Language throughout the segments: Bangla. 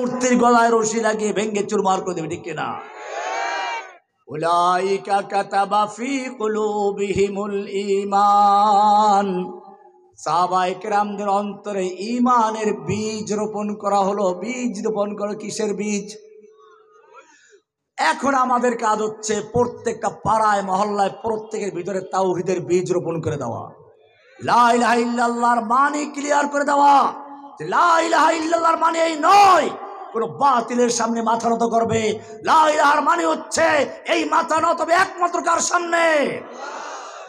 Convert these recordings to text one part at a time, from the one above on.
মূর্তির গলায় রশি লাগিয়ে ভেঙ্গে চুরমার করে দেবে, ঠিক কিনা? উলাইকা কাতাবা ফি কুলুবিহিমুল ঈমান, সাহাবায়ে কেরামদের অন্তরে ঈমানের বীজ রোপণ করা হলো। বীজ রোপণ করো, কিসের বীজ? এখন আমাদের কাজ হচ্ছে প্রত্যেকটা পাড়ায় মহল্লায় প্রত্যেকের ভিতরে তাওহীদের বীজ রোপণ করে দেওয়া, লা ইলাহা ইল্লাল্লাহর মানে ক্লিয়ার করে দেওয়া। লা ইলাহা ইল্লাল্লাহর মানে এই নয় কোন বাতিলের সামনে মাথা নত করবে। লা ইলাহার মানে হচ্ছে এই মাথা নত হবে একমাত্র কার সামনে?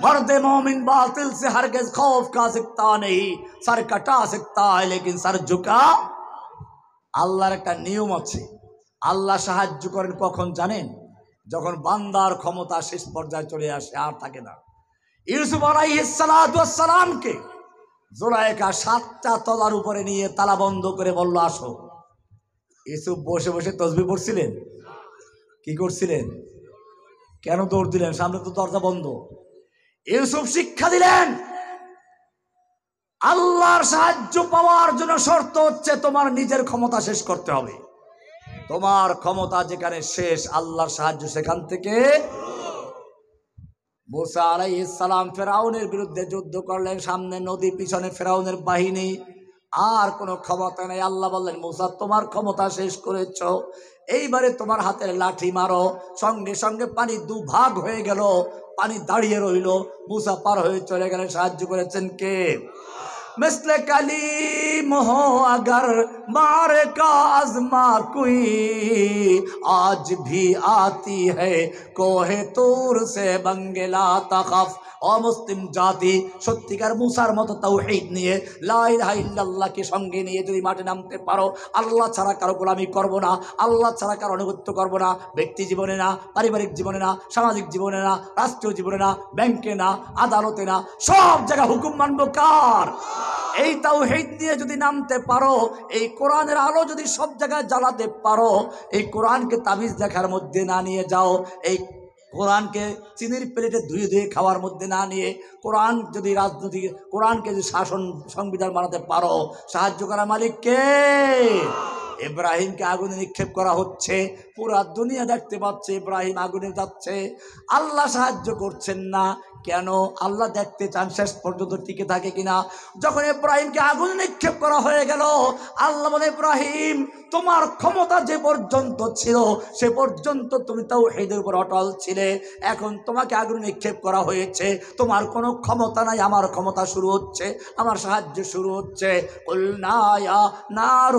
मर्दे मोमिन बातिल से हरगिज़ खौफ का सकता नहीं, सर कटा सकता है लेकिन सर झुका। আল্লাহর একটা নিয়ম আছে। আল্লাহ সাহায্য করেন কখন জানেন? যখন বান্দার ক্ষমতা শেষ পর্যায়ে চলে আসে, আর থাকে না। ইউসুফ আলাইহিস সালাতু ওয়াস সালামকে জুলাইখা 7টা তলার উপরে নিয়ে তালা বন্ধ করে বলল আসো। ইউসুফ বসে বসে তাসবিহ পড়ছিলেন? কি করছিলেন? কেন দৌড় দিলেন? সামনে তো দরজা বন্ধ। ইউসুফ শিক্ষা দিলেন, আল্লাহর সাহায্য পাওয়ার জন্য শর্ত হচ্ছে তোমার নিজের ক্ষমতা শেষ করতে হবে। তোমার ক্ষমতা যেখানে শেষ, আল্লাহর সাহায্য সেখান থেকে। মুসা আলাইহিস সালাম ফেরাউনের বিরুদ্ধে যুদ্ধ করলেন, সামনে নদী, পিছনে ফেরাউনের বাহিনী, আর কোনো ক্ষমতা নেই। আল্লাহ বললেন মুসা তোমার ক্ষমতা শেষ করেছ, এইবারে তোমার হাতের লাঠি মারো। সঙ্গে সঙ্গে পানি দুভাগ হয়ে গেল, পানি দাঁড়িয়ে রইল। মুসা পার হয়ে চলে গেলেন। সাহায্য করেছেন কে? मिसले कलीम हो अगर मारे का आजमा कोई, आज भी आती है कोहे तूर से बंगला तखफ। অমুসলিম জাতি সত্যিকার মুসার মতো তাওহীদ নিয়ে লা ইলাহা ইল্লাল্লাহকে সঙ্গে নিয়ে যদি মাঠে নামতে পারো, আল্লাহ ছাড়া কারো গোলামি করব না, আল্লাহ ছাড়া কারো আনুগত্য করব না, ব্যক্তি জীবনে না, পারিবারিক জীবনে না, সামাজিক জীবনে না, রাষ্ট্রীয় জীবনে না, ব্যাংকে না, আদালতে না, সব জায়গায় হুকুম মানব কার? এই তাওহীদ নিয়ে যদি নামতে পারো, এই কোরআনের আলো যদি সব জায়গায় জ্বালাতে পারো, এই কোরআনকে তাবিজ দেখার মধ্যে না নিয়ে যাও, এই কোরআনকে চিনির প্লেটে ধুয়ে ধুয়ে খাওয়ার মধ্যে না নিয়ে, কোরআন যদি রাজনৈতিক, কোরআনকে যদি শাসন সংবিধান বানাতে পারো, সাহায্য করা মালিক কে? ইব্রাহিমকে আগুনে নিক্ষেপ করা হচ্ছে, পুরা দুনিয়া দেখতে পাচ্ছে ইব্রাহিম আগুনে যাচ্ছে, আল্লাহ সাহায্য করছেন না কেন? আল্লাহ দেখতে চান শেষ পর্যন্ত টিকে থাকে কিনা। যখন ইব্রাহিমকে আগুনে নিক্ষেপ করা হয়ে গেল, আল্লাহ বলে ইব্রাহিম তোমার ক্ষমতা যে পর্যন্ত ছিল সে পর্যন্ত তুমি তাওহীদের উপর অটল ছিলে, এখন তোমাকে আগুনে নিক্ষেপ করা হয়েছে, তোমার কোনো ক্ষমতা নাই, আমার ক্ষমতা শুরু হচ্ছে, আমার সাহায্য শুরু হচ্ছে। কুলনা ইয়া নার